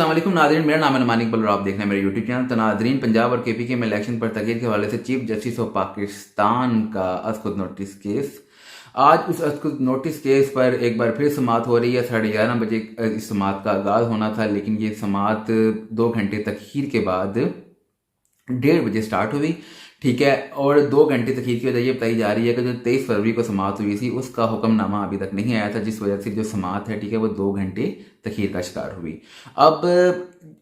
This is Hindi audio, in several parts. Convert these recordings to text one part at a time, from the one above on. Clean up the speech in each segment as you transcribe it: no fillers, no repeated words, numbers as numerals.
अस्सलाम वालेकुम नाज़रीन, मेरा नाम है नुमान इकबाल और आप देख रहे हैं मेरे यूट्यूब चैनल। तो नाज़रीन, पंजाब और केपी के में इलेक्शन पर तगीर के हवाले से चीफ जस्टिस ऑफ पाकिस्तान का अज़खुद नोटिस केस, आज उस अज़खुद नोटिस केस पर एक बार फिर समाअत हो रही है। 11:30 बजे इस समाअत का आगाज़ होना था, लेकिन ये समाअत 2 घंटे तखीर के बाद 1:30 बजे स्टार्ट हुई। ठीक है, और 2 घंटे तखीर की वजह ये बताई जा रही है कि जो 23 फरवरी को समाअत हुई थी उसका हुक्मनामा अभी तक नहीं आया था, जिस वजह से जो समाअत है, ठीक है, वो 2 घंटे तखीर का शिकार हुई। अब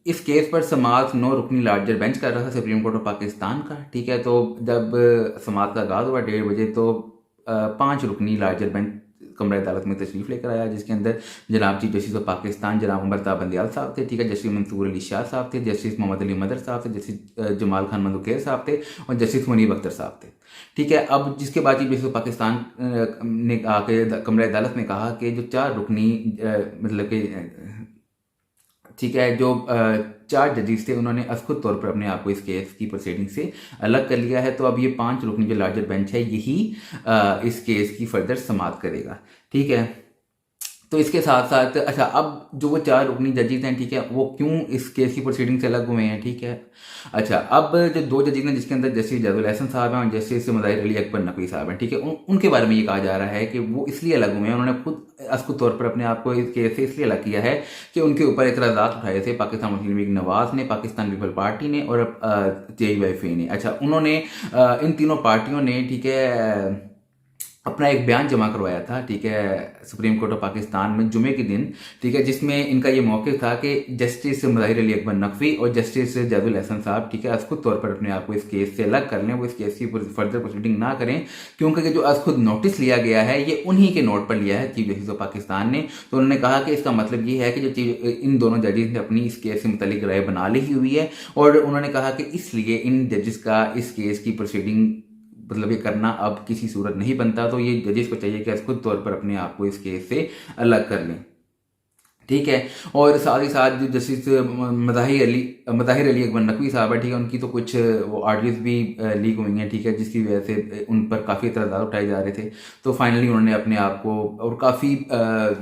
इस केस पर समाअत 9 रुकनी लार्जर बेंच कर रहा था सुप्रीम कोर्ट ऑफ पाकिस्तान का। ठीक है, तो जब समाअत का आगाज़ हुआ 1:30 बजे, तो 5 रुकनी लार्जर बेंच कमरा अदालत में तशरीफ़ लेकर आया, जिसके अंदर जनाब चीफ जस्टिस ऑफ पाकिस्तान जनाब अमरताब बंदियाल साहब थे। ठीक है, जस्टिस मंसूर अली शाह साहब थे, जस्टिस मोहम्मद अली मदर साहब थे, जस्टिस जमाल खान मंदुकेर साहब थे और जस्टिस मुनीब अख्तर साहब थे। ठीक है, अब जिसके बाद चीफ जस्टिस ऑफ पाकिस्तान ने आके कमरा अदालत में कहा कि जो 4 रुकनी मतलब कि ठीक है, जो 4 जजेस थे उन्होंने अज़खुद तौर पर अपने आप को इस केस की प्रोसीडिंग से अलग कर लिया है। तो अब ये 5 रुकनी जो लार्जर बेंच है, यही इस केस की फर्दर समाअत करेगा। ठीक है, तो इसके साथ साथ अच्छा, अब जो वो 4 रुकनी जजेस हैं, ठीक है, वो क्यों इस केस की प्रोसीडिंग से अलग हुए हैं। ठीक है, अच्छा, अब जो 2 जजेस हैं, जिसके अंदर जस्टिस जैदुल एहसन साहब हैं और जस्टिस मुज़ाहिर अली अकबर नकवी साहब हैं, ठीक है, उनके बारे में ये कहा जा रहा है कि वो इसलिए अलग हुए हैं, उन्होंने खुद अज़खुद तौर पर अपने आप को इस केस से इसलिए अलग किया है कि उनके ऊपर एतराज़ात उठाए थे पाकिस्तान मुस्लिम लीग नवाज ने, पाकिस्तान पीपल पार्टी ने और JUIF ने। अच्छा, उन्होंने इन तीनों पार्टियों ने, ठीक है, अपना एक बयान जमा करवाया था, ठीक है, सुप्रीम कोर्ट ऑफ पाकिस्तान में जुमे के दिन। ठीक है, जिसमें इनका ये मौक़िफ़ था कि जस्टिस मुज़ाहिर अली अकबर नकवी और जस्टिस जैदुल एहसन साहब, ठीक है, अज़खुद तौर पर अपने आप को इस केस से अलग कर लें, वो इस केस की फर्दर प्रोसीडिंग ना करें, क्योंकि जो अज़खुद नोटिस लिया गया है ये उन्हीं के नोट पर लिया है चीफ जस्टिस ऑफ पाकिस्तान ने। तो उन्होंने कहा कि इसका मतलब ये है कि जो इन दोनों जजेस ने अपनी इस केस से मुतल्लिक राय बना ली हुई है, और उन्होंने कहा कि इसलिए इन जजेस का इस केस की प्रोसीडिंग मतलब ये करना अब किसी सूरत नहीं बनता। तो ये जजेस को चाहिए कि खुद तौर पर अपने आप को इस केस से अलग कर लें। ठीक है, और साथ ही साथ जो जस्टिस मज़ाहिर अली अकबर नकवी साहब है, ठीक है, उनकी तो कुछ वो ऑडियोज भी लीक हुई हैं, ठीक है, जिसकी वजह से उन पर काफ़ी एतराज़ात उठाए जा रहे थे। तो फाइनली उन्होंने अपने आप को और काफ़ी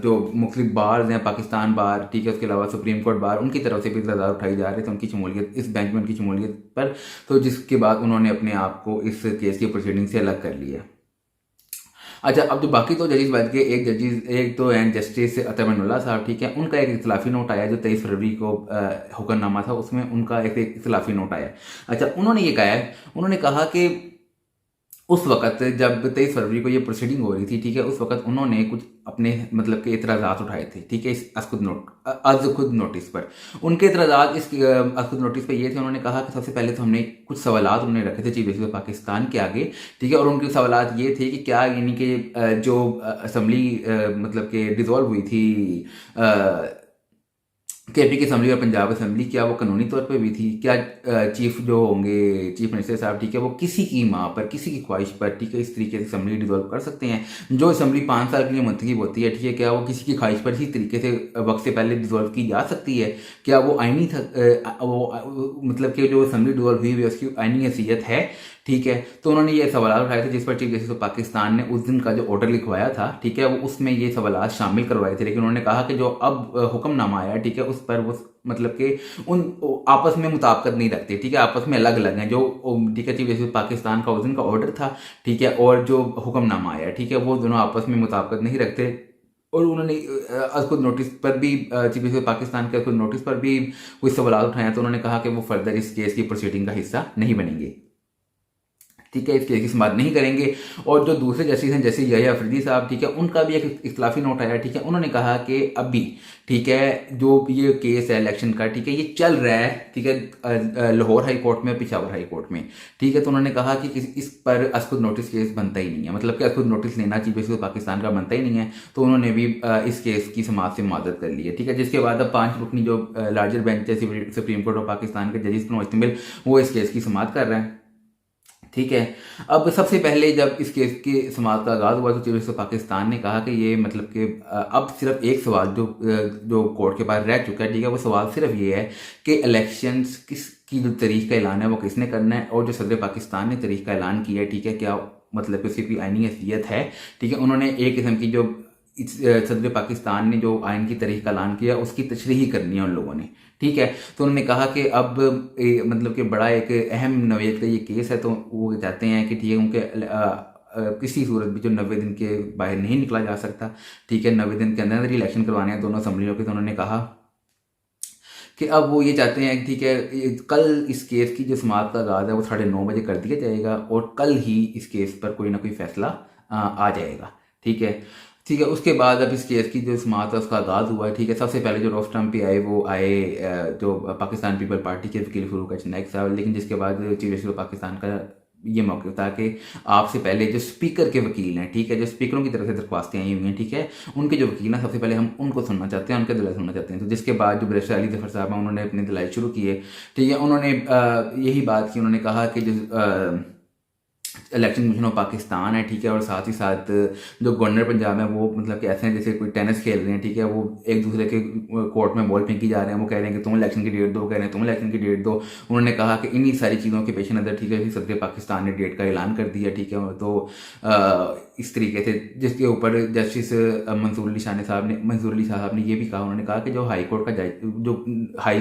जो मुख्तलिफ बार्स हैं, पाकिस्तान बार, ठीक है, उसके अलावा सुप्रीम कोर्ट बार, उनकी तरफ से भी एतराज़ात उठाए जा रहे थे उनकी शमूलियत इस बेंच में, उनकी शमूलियत पर। तो जिसके बाद उन्होंने अपने आप को इस केस की प्रोसीडिंग से अलग कर लिया। अच्छा, अब जो बाकी 2 जजेस बच गए, एक तो हैं जस्टिस अतमनुल्लाह साहब, ठीक है, उनका एक इख्तिलाफी नोट आया जो 23 फरवरी को हुक्मनामा था, उसमें उनका एक इख्तिलाफी नोट आया। अच्छा, उन्होंने ये कहा है, उन्होंने कहा कि उस वक़्त जब 23 फरवरी को ये प्रोसीडिंग हो रही थी, ठीक है, उस वक़्त उन्होंने कुछ अपने मतलब के एतराज़ात उठाए थे, ठीक है, इस अज़खुद नोटिस पर। उनके एतराज़ात इस अज़खुद नोटिस पर ये थे, उन्होंने कहा कि सबसे पहले तो हमने कुछ सवालात उन्होंने रखे थे चीफ जस्टिस ऑफ पाकिस्तान के आगे, ठीक है, और उनके सवालात ये थे कि क्या यानी कि जो असम्बली मतलब कि डिज़ोल्व हुई थी केपी की असम्बली और पंजाब असम्बली, क्या वो कानूनी तौर पे भी थी? क्या चीफ जो होंगे, चीफ मिनिस्टर साहब, ठीक है, वो किसी की माँ पर, किसी की ख्वाहिश पर, ठीक है, इस तरीके से असम्बली डिजोल्व कर सकते हैं? जो असम्बली 5 साल के लिए मुंतखब होती है, ठीक है, क्या वो किसी की ख्वाहिश पर इसी तरीके से वक्त से पहले डिजोल्व की जा सकती है? क्या वो आइनी वो मतलब कि जो असम्बली डिजोल्व हुई है उसकी आइनी हैसियत है? ठीक है, तो उन्होंने ये सवाल उठाए थे, जिस पर चीफ जस्टिस ऑफ पाकिस्तान ने उस दिन का जो ऑर्डर लिखवाया था, ठीक है, वो उसमें ये सवाल शामिल करवाए थे। लेकिन उन्होंने कहा कि जो अब हुक्मनामा आया, ठीक है, उस पर वो मतलब कि उन आपस में मुताबिकत नहीं रखते, ठीक है, आपस में अलग अलग हैं। जो ठीक है, चीफ जस्टिस पाकिस्तान का उस दिन का ऑर्डर था, ठीक है, और जो हुक्मनामा आया, ठीक है, वो दोनों आपस में मुताबिकत नहीं रखते। और उन्होंने अज़खुद नोटिस पर भी चीफ जस्टिस पाकिस्तान के अज़खुद नोटिस पर भी कुछ सवाल उठाए, तो उन्होंने कहा कि वो फर्दर इस केस की प्रोसीडिंग का हिस्सा नहीं बनेंगे, ठीक है, इस केस की समाअत नहीं करेंगे। और जो दूसरे जस्टिस हैं जैसे यहया अफरीदी साहब, ठीक है, उनका भी एक इख्तिलाफी नोट आया, ठीक है, उन्होंने कहा कि अभी, ठीक है, जो ये केस है इलेक्शन का, ठीक है, ये चल रहा है, ठीक है, लाहौर हाई कोर्ट में, पेशावर हाई कोर्ट में, ठीक है, तो उन्होंने कहा कि इस पर अज़खुद नोटिस केस बनता ही नहीं है, मतलब कि अज़खुद नोटिस लेना चीफ जस्टिस पाकिस्तान का बनता ही नहीं है। तो उन्होंने भी इस केस की समाअत से मदद कर ली है, ठीक है, जिसके बाद अब 5 रुकनी जो लार्जर बेंच है सुप्रीम कोर्ट ऑफ पाकिस्तान के जजेस मुश्तमिल, वो इस केस की समाअत कर रहे हैं। ठीक है, अब सबसे पहले जब इस केस की समाअत का आगाज़ हुआ तो चीफ जस्टिस पाकिस्तान ने कहा कि ये मतलब कि अब सिर्फ एक सवाल जो कोर्ट के पास रह चुका है, ठीक है, वो सवाल सिर्फ ये है कि इलेक्शंस किस की जो तारीख का ऐलान है वो किसने करना है, और जो सदर पाकिस्तान ने तारीख का ऐलान किया है, ठीक है, क्या मतलब कि उसकी कोई आइनी हैसियत है? ठीक है, उन्होंने एक किस्म की जो सदर पाकिस्तान ने जो आइन की तारीख का ऐलान किया उसकी तशरीह करनी है उन लोगों ने, ठीक है। तो उन्होंने कहा कि अब मतलब कि बड़ा एक अहम नौयत का ये केस है, तो वो चाहते हैं कि ठीक है उनके किसी सूरत भी जो 90 दिन के बाहर नहीं निकला जा सकता, ठीक है, 90 दिन के अंदर इलेक्शन करवाने हैं दोनों असम्बलियों के। तो उन्होंने कहा कि अब वो ये चाहते हैं, ठीक है, कल इस केस की जो समाअत का आगाज़ है वो 9:30 बजे कर दिया जाएगा और कल ही इस केस पर कोई ना कोई फैसला आ जाएगा, ठीक है। ठीक है, उसके बाद अब इस केस की जो समाअत है उसका आगाज़ हुआ है, ठीक है। सबसे पहले जो रोस्टम पे आए वो आए जो पाकिस्तान पीपल पार्टी के वकील फरूक एच नाइक साहब, लेकिन जिसके बाद चीफ जस्टिस ऑफ पाकिस्तान का ये मौका था कि आपसे पहले जो स्पीकर के वकील हैं, ठीक है, जो स्पीकरों की तरफ से दरख्वास्तें आई हुई हैं, ठीक है, उनके जो वकील हैं सबसे पहले हम उनको सुनना चाहते हैं, उनके दलाइल सुनना चाहते हैं। तो जिसके बाद जो बैरिस्टर अली जफर साहब हैं उन्होंने अपने दलाइल शुरू किए, ठीक है। उन्होंने यही बात की, उन्होंने कहा कि जो इलेक्शन कमीशन ऑफ पाकिस्तान है, ठीक है, और साथ ही साथ जो गवर्नर पंजाब है वो मतलब कि ऐसे हैं जैसे कोई टेनिस खेल रहे हैं, ठीक है, वो एक दूसरे के कोर्ट में बॉल फेंकी जा रहे हैं, वो कह रहे हैं कि तुम इलेक्शन की डेट दो, कह रहे हैं तुम इलेक्शन की डेट दो। उन्होंने कहा कि इन्हीं सारी चीज़ों के पेश नज़र, ठीक है, सदर पाकिस्तान ने डेट का ऐलान कर दिया, ठीक है। तो इस तरीके से जिसके ऊपर जस्टिस मंसूर अली शाह साहब ने ये भी कहा, उन्होंने कहा कि जो हाई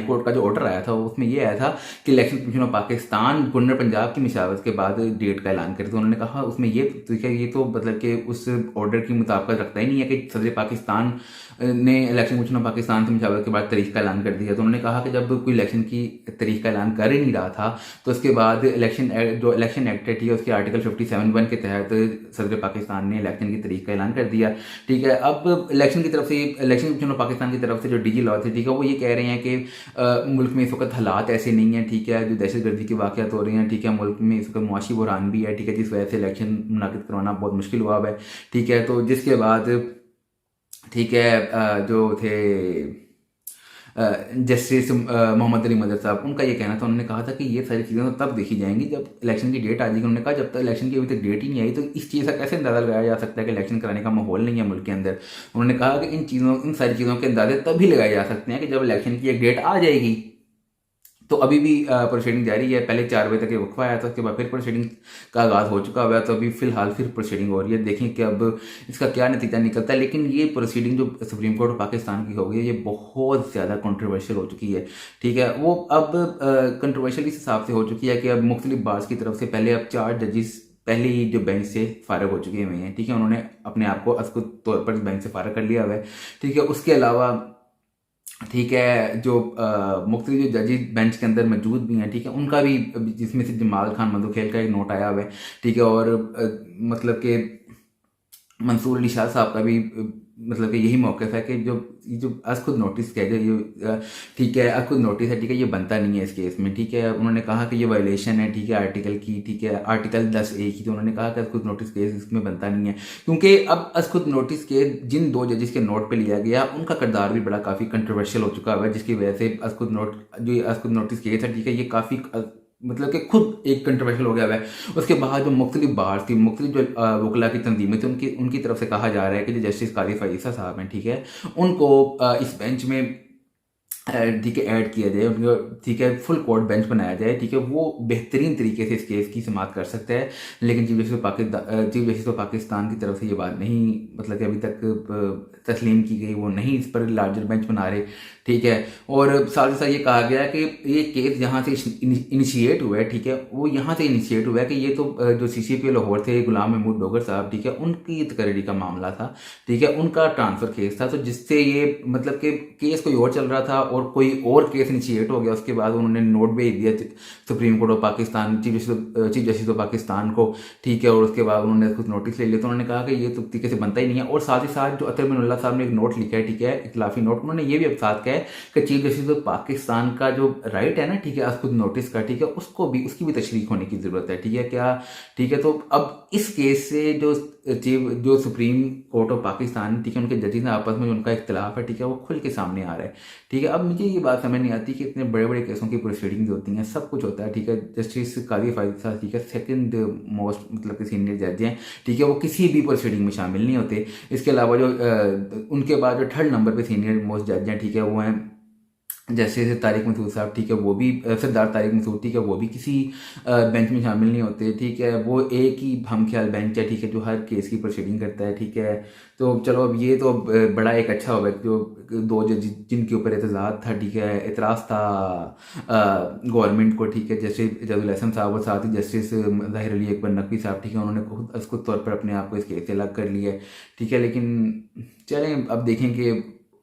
कोर्ट का जो ऑर्डर आया था उसमें ये आया था कि election commission of Pakistan governor Punjab की मशावरत के बाद डेट का ऐलान करे। तो उन्होंने कहा उसमें ये ठीक है, ये तो मतलब कि उस ऑर्डर की मुताबिकत रखता ही नहीं है कि सदर पाकिस्तान ने इलेक्शन कमीशन ऑफ पाकिस्तान से मशावरत के बाद तारीख का ऐलान कर दिया। तो उन्होंने कहा कि जब कोई इलेक्शन की तारीख का ऐलान कर ही नहीं रहा था तो उसके बाद इलेक्शन एक्ट है, ठीक है, उसके आर्टिकल 57(1) के तहत सदर पाकिस्तान ने इलेक्शन की तारीख का ऐलान कर दिया, ठीक है। अब इलेक्शन कमीशन ऑफ पाकिस्तान की तरफ से जो डीजी लॉ थे, ठीक है, वो ये कह रहे हैं कि मुल्क में इस वक्त हालात ऐसे नहीं है, ठीक है, जो दहशतगर्दी के वाक़यात हो रहे हैं, ठीक है, मुल्क में इस वक्त मुआशी बुरहान भी है, ठीक है, जिस वजह से इलेक्शन मुनाकिद करवाना बहुत मुश्किल हुआ है, ठीक है। तो जिसके बाद ठीक है जो थे जस्टिस मोहम्मद अली मदर साहब, उनका ये कहना था, उन्होंने कहा था कि ये सारी चीज़ें तो तब देखी जाएंगी जब इलेक्शन की डेट आ जाएगी। उन्होंने कहा जब तक इलेक्शन की अभी तक डेट ही नहीं आई तो इस चीज़ का कैसे अंदाज़ा लगाया जा सकता है कि इलेक्शन कराने का माहौल नहीं है मुल्क के अंदर। उन्होंने कहा कि इन सारी चीज़ों के अंदाजे तभी लगाए जा सकते हैं कि जब इलेक्शन की एक डेट आ जाएगी। तो अभी भी प्रोसीडिंग जारी है, पहले 4 बजे तक ये वक्फा आया था, उसके बाद फिर प्रोसीडिंग का आगाज़ हो चुका हुआ है। तो अभी फिलहाल फिर प्रोसीडिंग हो रही है, देखें कि अब इसका क्या नतीजा निकलता है। लेकिन ये प्रोसीडिंग जो सुप्रीम कोर्ट ऑफ पाकिस्तान की हो गई है ये बहुत ज़्यादा कंट्रोवर्शियल हो चुकी है, ठीक है। वो अब कंट्रोवर्शियल इस हिसाब से हो चुकी है कि अब मुख्तलिफ बार्स की तरफ से पहले अब 4 जजेस पहले ही जो बेंच से फारग हो चुके हुए हैं, ठीक है, उन्होंने अपने आप को असकुत तौर पर बेंच से फारग कर लिया हुआ है, ठीक है। उसके अलावा ठीक है जो मुख्तलिफ जो जजेस बेंच के अंदर मौजूद भी हैं, ठीक है, उनका भी, जिसमें से जमाल खान मधुखेल का एक नोट आया हुआ है, ठीक है, और मतलब कि मंसूर अली शाह साहब का भी मतलब कि यही मौक़िफ़ है कि जो आज खुद नोटिस किया जाए ये ठीक है, आज खुद नोटिस है, ठीक है, ये बनता नहीं है इस केस में, ठीक है। उन्होंने कहा कि ये वायलेशन है, ठीक है, आर्टिकल की, ठीक है, आर्टिकल 10A की। तो उन्होंने कहा कि आज खुद नोटिस केस इसमें बनता नहीं है क्योंकि अब आज खुद नोटिस केस जिन 2 जजेस के नोट पे लिया गया उनका किरदार भी बड़ा काफ़ी कंट्रोवर्शियल हो चुका है, जिसकी वजह से आज खुद नोटिस केस है, ठीक है, ये काफ़ी मतलब कि खुद एक कंट्रोवर्शियल हो गया है। उसके बाद जो मुख्तलिफ बार थी, मुख्तलिफ जो वकला की तंजीमें थी, उनकी तरफ से कहा जा रहा है कि जो जस्टिस काजी फईसा साहब हैं, ठीक है, उनको इस बेंच में ठीक है ऐड किया जाए, उनको ठीक है फुल कोर्ट बेंच बनाया जाए, ठीक है, वो बेहतरीन तरीके से इस केस की समाअत कर सकता है। लेकिन चीफ जस्टिस ऑफ पाकिस्तान की तरफ से ये बात नहीं मतलब कि अभी तक तस्लीम की गई, वो नहीं इस पर लार्जर बेंच बना रहे, ठीक है। और साथ ही साथ ये कहा गया कि ये केस जहाँ से इनिशिएट हुआ है, ठीक है, वो यहाँ से इनिशिएट हुआ है कि ये तो जो CCP लाहौर थे गुलाम महमूद डोगर साहब, ठीक है, उनकी तकरीरी का मामला था, ठीक है, उनका ट्रांसफ़र केस था। तो जिससे ये मतलब कि केस कोई और चल रहा था और कोई और केस इनिशिएट हो गया, उसके बाद उन्होंने नोट भेज दिया supreme court of Pakistan, chief justice of Pakistan को, ठीक है, और उसके बाद उन्होंने कुछ नोटिस ले लिया। तो उन्होंने कहा कि ये तो तरीके से बनता ही नहीं है। और साथ ही साथ जो अतर मिनुल्लाह साहब ने एक नोट लिखा है, ठीक है, इख्लाफी नोट, उन्होंने ये भी अब साथ कहा है कि चीफ जस्टिस ऑफ पाकिस्तान का जो राइट है ना, ठीक है, आज खुद नोटिस का, ठीक है, उसकी भी तशरीह होने की ज़रूरत है, ठीक है, क्या, ठीक है। तो अब इस केस से जो सुप्रीम कोर्ट ऑफ पाकिस्तान, ठीक है, उनके जजेस ने आपस में उनका इख्तलाफ है, ठीक है, वो खुल के सामने आ रहा है, ठीक है। अब मुझे ये बात समझ नहीं आती कि इतने बड़े बड़े केसों की प्रोसीडिंग्स होती हैं, सब कुछ होता है, ठीक है, जस्टिस काजी फईसा, ठीक है, सेकंड मोस्ट मतलब कि सीनियर जज हैं, ठीक है, वो किसी भी प्रोसीडिंग में शामिल नहीं होते। इसके अलावा जो उनके बाद जो 3rd नंबर पे सीनियर मोस्ट जज हैं, ठीक है, वो हैं जैसे तारिक मसूद साहब, ठीक है, वो भी सरदार तारिक मसूद, ठीक है, वो भी किसी बेंच में शामिल नहीं होते, ठीक है, वो एक ही हम ख्याल बेंच है, ठीक है, जो हर केस की प्रोसीडिंग करता है, ठीक है। तो चलो अब ये तो बड़ा एक अच्छा होगा जो दो जज जिनके ऊपर एतजाज़ था, ठीक है, एतराज़ था गवर्नमेंट को, ठीक है, जैसे जजुल हसन साहब और साथ ही जस्टिस ज़ाहिर अली अकबर नकवी साहब, ठीक है, उन्होंने खुद तौर पर अपने आप को इस केस से अलग कर लिया है, ठीक है। लेकिन चलें अब देखें कि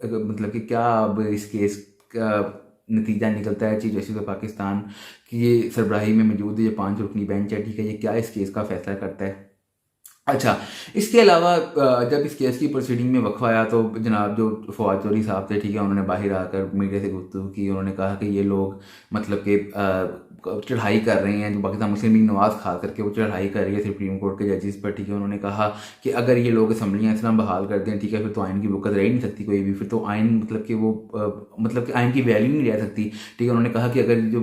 मतलब कि क्या अब इस केस का नतीजा निकलता है। चीफ जस्टिस ऑफ पाकिस्तान की ये सरबराही में मौजूद ये 5 रुकनी बेंच है, ठीक है, ये क्या इस केस का फैसला करता है। अच्छा, इसके अलावा जब इस केस की प्रोसीडिंग में वक्फा आया तो जनाब जो फवाद चौधरी साहब थे, ठीक है, उन्होंने बाहर आकर मीडिया से गुफ्तगू की। उन्होंने कहा कि ये लोग मतलब कि चढ़ाई कर रहे हैं, जो पाकिस्तान मुस्लिम लीग नवाज खास करके वो चढ़ाई कर रही है सुप्रीम कोर्ट के जजेस पर, ठीक है। उन्होंने कहा कि अगर ये लोग असम्बलियाँ इस तरह बहाल कर दें, ठीक है, फिर तो आइन की बुकत रह ही नहीं सकती कोई भी, फिर तो आइन मतलब कि वो मतलब कि आइन की वैल्यू नहीं रह सकती, ठीक है। उन्होंने कहा कि अगर जो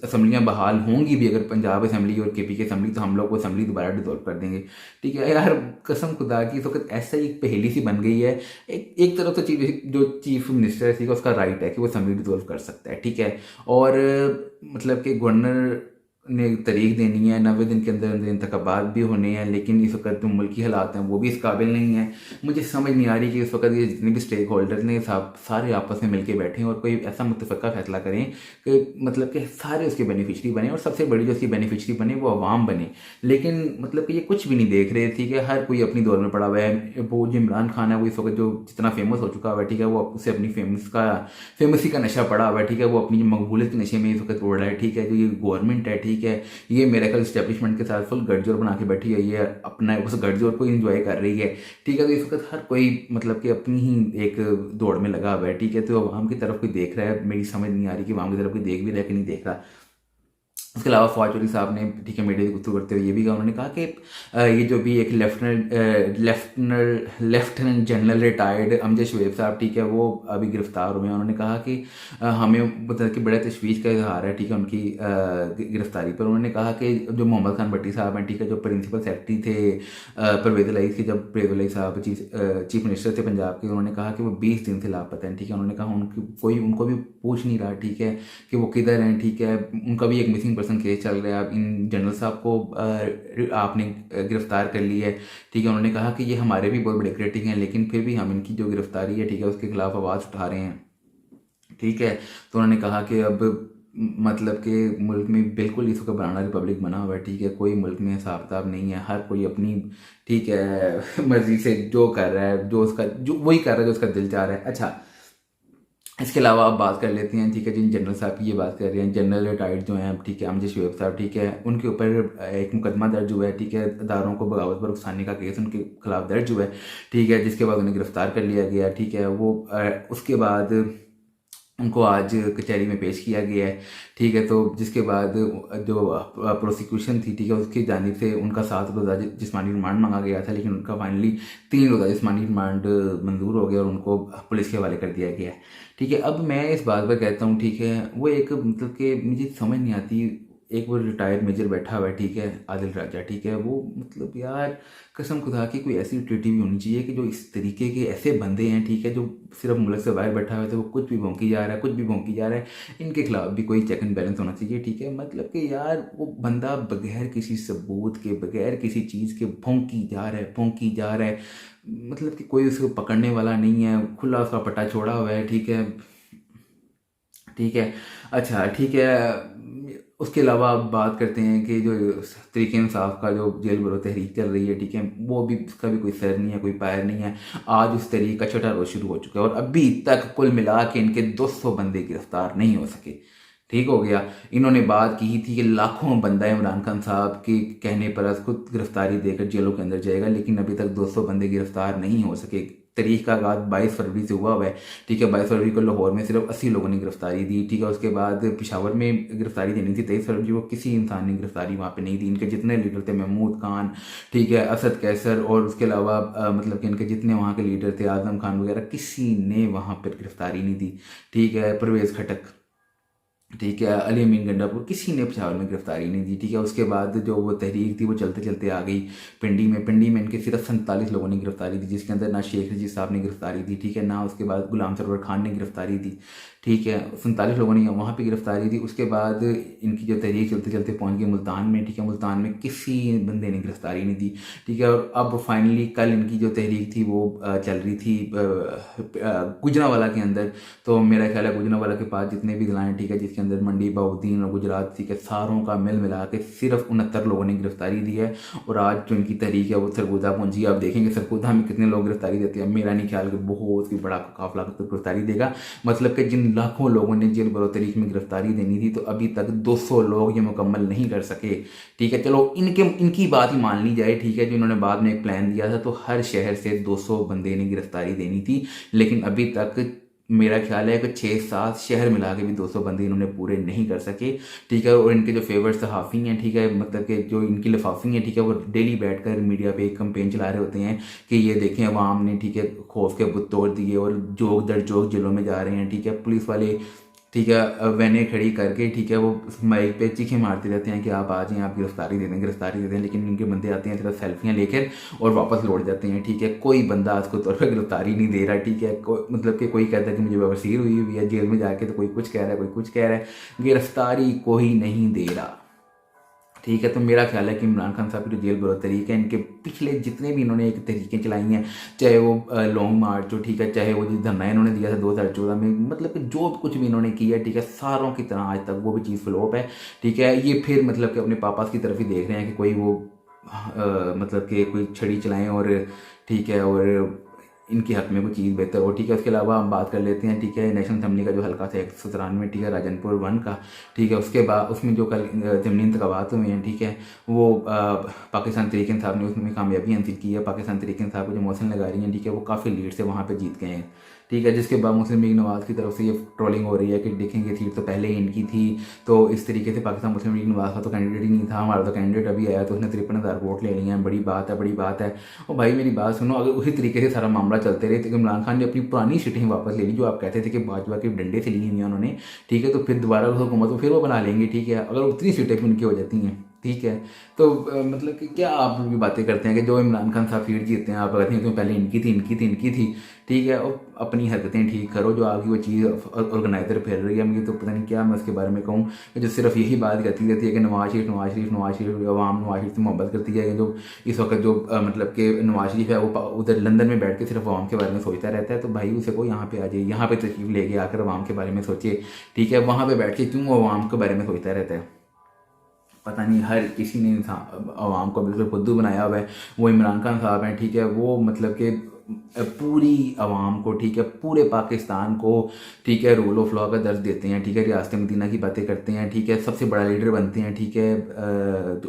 असम्बलियाँ बहाल होंगी भी, अगर पंजाब असम्बली और केपी की असम्बली, तो हम लोग वो असम्बली दोबारा डिसॉल्व कर देंगे, ठीक है। यार कसम खुदा की इस वक्त ऐसा ही पहेली सी बन गई है। एक तरफ तो चीफ मिनिस्टर है, उसका राइट है कि वो असम्बली डिसॉल्व कर सकता है, ठीक है, और मतलब कि गवर्नर ने तारीख देनी है, 90 दिन के अंदर अंदर इंतखाबात भी होने हैं, लेकिन इस वक्त जो मुल्की हालात हैं वो भी इस काबिल नहीं है। मुझे समझ नहीं आ रही कि इस वक्त ये जितने भी स्टेक होल्डर्स ने सारे आपस में मिलकर बैठें और कोई ऐसा मुतफ़क़ा फैसला करें कि मतलब कि सारे उसके बेनिफिशरी बने और सबसे बड़ी जो उसकी बेनिफिशरी बने वो अवाम बने। लेकिन मतलब कि ये कुछ भी नहीं देख रहे, ठीक है, हर कोई अपनी दौर में पड़ा हुआ है। वो जो इमरान खान है वो इस वक्त जो जितना फेमस हो चुका हुआ है, ठीक है, वो उसे अपनी फेमसी का नशा पड़ा हुआ है, ठीक है, वो अपनी मकबूलियत के नशे में इस वक्त उड़ रहा है, ठीक है। जो ये गवर्नमेंट है, ठीक है, ये मेरेकल स्टैब्लिशमेंट के साथ फुल गठजोड़ बना के बैठी है, ये अपना उस गठजोड़ को इंजॉय कर रही है, ठीक है। तो इस वक्त हर कोई मतलब कि अपनी ही एक दौड़ में लगा हुआ है, ठीक है। तो अवाम की तरफ कोई देख रहा है, मेरी समझ नहीं आ रही कि अवाम की तरफ कोई देख भी रहा है कि नहीं देख रहा। उसके अलावा फवाद चौधरी साहब ने, ठीक है, मीडिया से गुफ्तगू करते हुए ये भी कहा, उन्होंने कहा कि ये जो भी एक lieutenant general retired Amjad Shoaib साहब, ठीक है, वो अभी गिरफ्तार हुए हैं। उन्होंने कहा कि हमें मतलब कि बड़े तशवीश का इजहार है, ठीक है, उनकी गिरफ्तारी पर। उन्होंने कहा कि जो मोहम्मद खान भट्टी साहब हैं, ठीक है, जो प्रिंसिपल सेक्रेटरी थे परवेज़ इलाही के, जब परवेज़ इलाही साहब चीफ मिनिस्टर थे पंजाब के, उन्होंने कहा कि वो 20 दिन से लापता हैं, ठीक है। उन्होंने कहा उनको भी पूछ नहीं रहा, ठीक है, कि वो किधर हैं, ठीक है। उनका भी एक मिसिंग पर्सन केस चल रहा है। अब इन जनरल साहब को आपने गिरफ्तार कर लिया है, ठीक है। उन्होंने कहा कि ये हमारे भी बहुत बड़े क्रिटिक हैं, लेकिन फिर भी हम इनकी जो गिरफ्तारी है, ठीक है, उसके खिलाफ आवाज़ उठा रहे हैं, ठीक है। तो उन्होंने कहा कि अब मतलब कि मुल्क में बिल्कुल इस वक्त बनाना रिपब्लिक बना हुआ है, ठीक है, कोई मुल्क में हिसाब किताब नहीं है, हर कोई अपनी, ठीक है, मर्जी से जो कर रहा है, जो वही कर रहा है जो उसका दिल चाह रहा है। अच्छा, इसके अलावा आप बात कर लेते हैं, ठीक है, जिन जनरल साहब की ये बात कर रहे हैं, जनरल रिटायर्ड जो हैं, ठीक है, अमजद शुएब साहब, ठीक है, उनके ऊपर एक मुकदमा दर्ज हुआ है, ठीक है, अदारों को बगावत पर उकसाने का केस उनके खिलाफ दर्ज हुआ है, ठीक है, जिसके बाद उन्हें गिरफ्तार कर लिया गया, ठीक है। वो उसके बाद उनको आज कचहरी में पेश किया गया है, ठीक है। तो जिसके बाद जो प्रोसिक्यूशन थी, ठीक है, उसकी जानिब से उनका 7 रोज़ा जिस्मानी रिमांड मांगा गया था, लेकिन उनका फाइनली 3 रोज़ा जिस्मानी रिमांड मंजूर हो गया और उनको पुलिस के हवाले कर दिया गया है, ठीक है। अब मैं इस बात पर कहता हूँ, ठीक है, वो एक मतलब कि मुझे समझ नहीं आती, एक वो रिटायर्ड मेजर बैठा हुआ है, ठीक है, आदिल राजा, ठीक है, वो मतलब यार कसम खुदा की कोई ऐसी ट्रीटी भी होनी चाहिए कि जो इस तरीके के ऐसे बंदे हैं, ठीक है, जो सिर्फ मुल्क से बाहर बैठा हुआ है, तो वो कुछ भी भौंकी जा रहा है, कुछ भी भौंकी जा रहा है, इनके खिलाफ भी कोई चेक एंड बैलेंस होना चाहिए, ठीक है। मतलब कि यार वो बंदा बगैर किसी सबूत के, बगैर किसी चीज़ के भौंकी जा रहा है, भौंकी जा रहा है, मतलब कि कोई उसको पकड़ने वाला नहीं है, खुला उसका पट्टा छोड़ा हुआ है, ठीक है, ठीक है। अच्छा, ठीक है, उसके अलावा आप बात करते हैं कि जो तहरीक इंसाफ का जो जेल भरो तहरीक चल रही है, ठीक है, वो भी उसका भी कोई सर नहीं है, कोई पैर नहीं है। आज उस तहरीक का छठा रोज शुरू हो चुका है और अभी तक कुल मिला के इनके 200 बंदे गिरफ्तार नहीं हो सके, ठीक हो गया। इन्होंने बात की थी कि लाखों बंदा इमरान खान साहब के कहने पर खुद गिरफ्तारी देकर जेलों के अंदर जाएगा, लेकिन अभी तक 200 बंदे गिरफ्तार नहीं हो सके। तारीख का आगाज 22 फरवरी से हुआ है, ठीक है। 22 फरवरी को लाहौर में सिर्फ 80 लोगों ने गिरफ्तारी दी, ठीक है। उसके बाद पेशावर में गिरफ्तारी देनी थी 23 फरवरी को, किसी इंसान ने गिरफ्तारी वहाँ पे नहीं दी। इनके जितने लीडर थे, महमूद खान, ठीक है, असद कैसर, और उसके अलावा मतलब कि इनके जितने वहाँ के लीडर थे, आजम खान वगैरह, किसी ने वहाँ पर गिरफ्तारी नहीं दी, ठीक है। परवेज़ खटक, ठीक है, अली अमीन गंडापुर, किसी ने पेशावर में गिरफ्तारी नहीं दी। ठीक है, उसके बाद जो वो तहरीक थी वो चलते चलते आ गई पिंडी में इनके सिर्फ 47 लोगों ने गिरफ्तारी दी, जिसके अंदर ना शेख रजीब साहब ने गिरफ्तारी दी, ठीक है, ना उसके बाद गुलाम सरवर खान ने गिरफ्तारी दी। ठीक है, 47 लोगों ने वहाँ पे गिरफ्तारी दी। उसके बाद इनकी जो तहरीक चलते चलते पहुँच गई मुल्तान में। ठीक है, मुल्तान में किसी बंदे ने गिरफ्तारी नहीं दी। ठीक है, और अब फाइनली कल इनकी जो तहरीक थी वो चल रही थी गुजरांवाला के अंदर। तो मेरा ख्याल है गुजरांवाला के पास जितने भी जिला हैं, ठीक है, जिसके अंदर मंडी, बहाउद्दीन और गुजरात, ठीक है, सारों का मिल मिला के सिर्फ 69 लोगों ने गिरफ्तारी दी है। और आज जो इनकी तहरीक है वो सरगोदा पहुंची। आप देखेंगे सरगोदा में कितने लोग गिरफ्तारी देते हैं। मेरा नहीं ख्याल कि बहुत ही बड़ा काफिला गिरफ्तारी देगा। मतलब कि जिन लाखों लोगों ने जेल बरो तरीक में गिरफ्तारी देनी थी, तो अभी तक 200 लोग ये मुकम्मल नहीं कर सके। ठीक है, चलो इनकी बात ही मान ली जाए। ठीक है, जो इन्होंने बाद में एक प्लान दिया था, तो हर शहर से 200 बंदे ने गिरफ्तारी देनी थी, लेकिन अभी तक मेरा ख्याल है कि 6-7 शहर मिला के भी 200 बंदे इन्होंने पूरे नहीं कर सके। ठीक है, और इनके जो फेवरेट सहाफ़ी हैं, ठीक है, मतलब कि जो इनकी लिफाफी हैं, ठीक है, वो डेली बैठकर मीडिया पे एक कंपेन चला रहे होते हैं कि ये देखें अवाम ने, ठीक है, खौफ के बुत तोड़ दिए और जोक दर जोक जेलों में जा रहे हैं। ठीक है, पुलिस वाले, ठीक है, वैने खड़ी करके, ठीक है, वो माइक पे चीखें मारते रहते हैं कि आप आ जाएं, आप गिरफ्तारी दे दें, लेकिन इनके बंदे आते हैं सिर्फ सेल्फियाँ लेकर और वापस लौट जाते हैं। ठीक है, कोई बंदा आज को तौर पर गिरफ्तारी नहीं दे रहा। ठीक है, मतलब कि कोई कहता है कि मुझे बवासीर हुई हुई है, जेल में जाके तो कोई कुछ कह रहा है, कोई कुछ कह रहा है, गिरफ्तारी कोई नहीं दे रहा। ठीक है, तो मेरा ख्याल है कि इमरान खान साहब की जो जेल बरो तरीके हैं, इनके पिछले जितने भी इन्होंने एक तरीकें चलाई हैं, चाहे वो लॉन्ग मार्च हो, ठीक है, चाहे वो जो धरना इन्होंने दिया था 2014 में, मतलब कि जो कुछ भी इन्होंने किया, ठीक है, सारों की तरह आज तक वो भी चीज़ फ्लॉप है। ठीक है, ये फिर मतलब कि अपने पापा की तरफ ही देख रहे हैं कि कोई वो मतलब कि कोई छड़ी चलाएं और, ठीक है, और इनके हक में कोई चीज़ बेहतर हो। ठीक है, उसके अलावा हम बात कर लेते हैं, ठीक है, नेशनल असेंबली का जो हल्का था 193, ठीक है, राजनपुर 1 का। ठीक है, उसके बाद उसमें जो कल ज़मीनी इंतखाबात हुए हैं, ठीक है, वो पाकिस्तान तहरीक इंसाफ ने उसमें कामयाबी हासिल की है। पाकिस्तान तहरीक इंसाफ को जो मोहसिन लगा रही हैं, ठीक है, वो काफ़ी लीड से वहाँ पर जीत गए हैं। ठीक है, जिसके बाद मुस्लिम लीग नवाज़ की तरफ से ये ट्रोलिंग हो रही है कि देखेंगे सीट तो पहले ही इनकी थी। तो इस तरीके से पाकिस्तान मुस्लिम लीग नवाज़ का तो कैंडिडेट ही नहीं था, हमारा तो कैंडिडेट अभी आया तो उसने 53,000 वोट ले लिए हैं। बड़ी बात है, बड़ी बात है। और भाई मेरी बात सुनो, अगर उसी तरीके से सारा मामला चलते रहे तो इमरान खान ने अपनी पुरानी सीटें वापस ले ली, जो आप कहते थे कि भाजपा के डंडे से ली हुई हैं उन्होंने। ठीक है, तो फिर दोबारा उस हुकूमत को फिर वो बना लेंगे। ठीक है, अगर उतनी सीटें भी उनकी हो जाती हैं। ठीक है, तो मतलब कि क्या आप भी बातें करते हैं कि जो इमरान खान साहब सीट जीतते हैं, आप कहते हैं कि पहले इनकी थी। ठीक है, और अपनी हरकतें ठीक करो। जो आपकी वो चीज़ ऑर्गेनाइजर फैल रही है, मुझे तो पता नहीं क्या मैं उसके बारे में कहूँ, कि जो सिर्फ यही बात करती रहती है कि नवाज शरीफ अवाम नवाज शरीफ से मोहब्बत करती है। जो इस वक्त जो मतलब कि नवाज शरीफ है वो उधर लंदन में बैठ के सिर्फ अवाम के बारे में सोचता रहता है। तो भाई उसे को यहाँ पे आ जाइए, यहाँ पे तशरीफ लेके आकर अवाम के बारे में सोचिए। ठीक है, वहाँ पे बैठ के क्यों अवाम के बारे में सोचता रहता है, पता नहीं। हर किसी ने इंसान अवाम को बिल्कुल फुद्दू बनाया हुआ है। वो इमरान खान साहब हैं, ठीक है, वो मतलब कि पूरी आवाम को, ठीक है, पूरे पाकिस्तान को, ठीक है, रूल ऑफ लॉ का दर्ज देते हैं। ठीक है, रियासत मदीना की बातें करते हैं। ठीक है, सबसे बड़ा लीडर बनते हैं। ठीक है,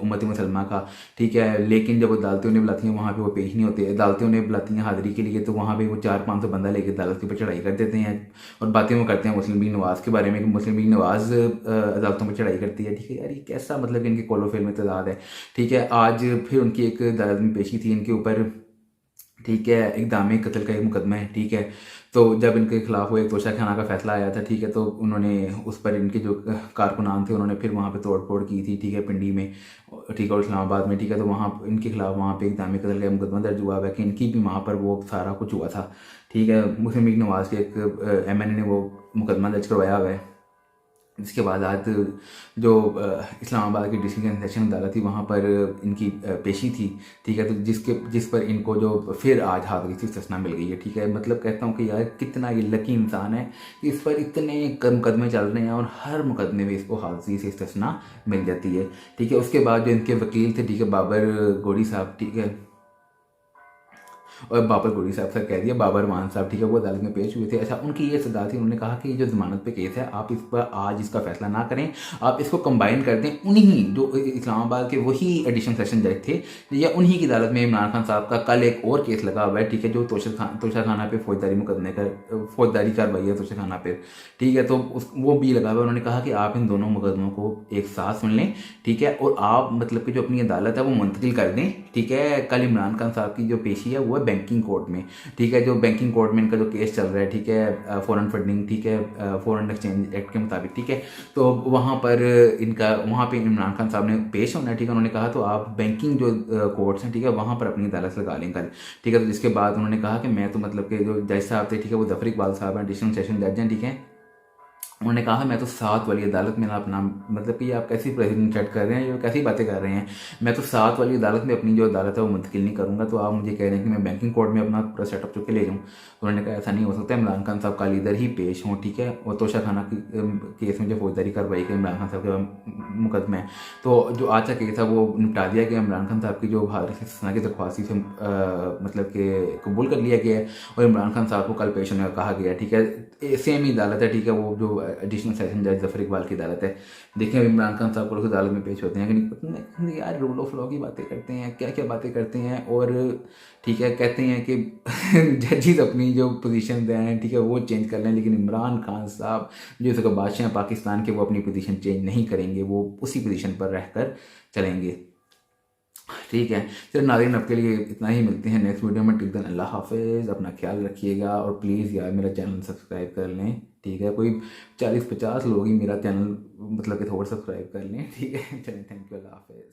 उम्मत मुसलमान का। ठीक है, लेकिन जब अदालतें उन्हें बुलाती हैं वहाँ पे वो पेश नहीं होते। अदालतें उन्हें बुलाती हैं हाजिरी के लिए, तो वहाँ पे वो 400-500 बंदा लेके अदालत के ऊपर चढ़ाई कर देते हैं और बातें वो करते हैं मुस्लिम लीग नवाज़ के बारे में कि मुस्लिम लीग नवाज़ अदालतों पर चढ़ाई करती है। ठीक है यार, ये कैसा मतलब इनके कोलोफेल में तजाद है। ठीक है, आज फिर उनकी एक अदालत में पेशी थी इनके ऊपर। ठीक है, इक़दाम कत्ल का एक मुकदमा है। ठीक है, तो जब इनके खिलाफ वो एक तोशा खाना का फैसला आया था, ठीक है, तो उन्होंने उस पर इनके जो कारकुनान थे उन्होंने फिर वहाँ पे तोड़ फोड़ की थी। ठीक है, पिंडी में, ठीक है, और इस्लामाबाद में। ठीक है, तो वहाँ इनके खिलाफ वहाँ पे इक़दाम कत्ल का मुकदमा दर्ज हुआ है कि इनकी भी वहाँ पर वो सारा कुछ हुआ था। ठीक है, मुस्लिम लीग नवाज़ के एक MNA ने वो मुकदमा दर्ज करवाया हुआ है। इसके बाद आज जो इस्लामाबाद की डिस्ट्रिक्ट सेशन अदालत थी वहाँ पर इनकी पेशी थी। ठीक है, तो जिस पर इनको जो फिर आज हाजिरी से इस्तिस्ना मिल गई है। ठीक है, मतलब कहता हूँ कि यार कितना ये लकी इंसान है कि इस पर इतने मुकदमे चल रहे हैं और हर मुकदमे में इसको हाजिरी से इस्तिस्ना मिल जाती है। ठीक है, उसके बाद जो इनके वकील थे, ठीक है, बाबर गोरी साहब, ठीक है, और बाबर गोरी साहब कह दिया, बाबर मान साहब, ठीक है, वो अदालत में पेश हुए थे। अच्छा, उनकी ये सजा थी, उन्होंने कहा कि ये जो जमानत पे केस है आप इस पर आज इसका फैसला ना करें, आप इसको कंबाइन कर दें उन्हीं जो इस्लामाबाद के वही एडिशनल सेशन जज थे या उन्हीं की अदालत में इमरान खान साहब का कल एक और केस लगा हुआ है। ठीक है, जो तोशा खाना पे फौजदारी मुकदमे का फौजदारी कार्रवाई है तोशा खाना पे। ठीक है, तो वो भी लगा हुआ है। उन्होंने कहा कि आप इन दोनों मुकदमों को एक साथ सुन लें। ठीक है, और आप मतलब कि जो अपनी अदालत है वो मुंतकिल कर दें। ठीक है, कल इमरान खान साहब की जो पेशी है वो बैंकिंग कोर्ट में, ठीक है, जो बैंकिंग कोर्ट में इनका जो केस चल रहा है, ठीक है, फॉरेन फंडिंग, ठीक है, फॉरेन एक्सचेंज एक्ट के मुताबिक, ठीक है। तो वहाँ पर वहाँ पे इमरान खान साहब ने पेश होना है, ठीक है। उन्होंने कहा तो आप बैंकिंग जो कोर्ट्स हैं, ठीक है, वहाँ पर अपनी अदालत लगा लें कल, ठीक है। तो जिसके बाद उन्होंने कहा कि मैं तो मतलब कि जो जज साहब थे, ठीक है, वो जफर इकबाल साहब हैं, एडिशनल सेशन जज हैं, ठीक है। उन्होंने कहा मैं तो 7 वाली अदालत में ना अपना, मतलब कि आप कैसी प्रेसिडेंट सेट कर रहे हैं, ये कैसी बातें कर रहे हैं, मैं तो 7 वाली अदालत में अपनी जो अदालत है वो मुंतकिल नहीं करूँगा, तो आप मुझे कह रहे हैं कि मैं बैंकिंग कोर्ट में अपना पूरा सेटअप चुके ले जाऊँ। तो उन्होंने कहा ऐसा नहीं हो सकता, इमरान खान साहब कल इधर ही पेश हों, ठीक है। और तोशा खाना की केस में जो फौजदारी कार्रवाई के इमरान खान साहब के मुकदमे है, तो जो आज का केस है वो निपटा दिया गया। इमरान खान साहब की जो हारिस सना की दरख्वास्ती से मतलब कि कबूल कर लिया गया है, और इमरान खान साहब को कल पेश होने का कहा गया, ठीक है। सेम ही अदालत है, ठीक है, वो जो एडिशनल सेशन जज जफर इकबाल की अदालत है। देखें अब इमरान खान साहब को लोग अदालत में पेश होते हैं कि नहीं, यार रूल ऑफ लॉ की बातें करते हैं, क्या क्या बातें करते हैं, और ठीक है कहते हैं कि जजेस अपनी जो पोजीशन हैं, ठीक है, वो चेंज कर लें, लेकिन इमरान खान साहब जो इसका बादशाह हैं पाकिस्तान के, वो अपनी पोजीशन चेंज नहीं करेंगे, वो उसी पोजीशन पर रहकर चलेंगे, ठीक है। चलो नाज़रीन, आपके लिए इतना ही, मिलते हैं नेक्स्ट वीडियो में। टिल देन अल्लाह हाफिज़, अपना ख्याल रखिएगा, और प्लीज़ यार मेरा चैनल सब्सक्राइब कर लें, ठीक है। कोई 40-50 लोग ही मेरा चैनल मतलब कि थोड़ा सब्सक्राइब कर लें, ठीक है। चलें, थैंक यू, अल्लाह हाफिज़।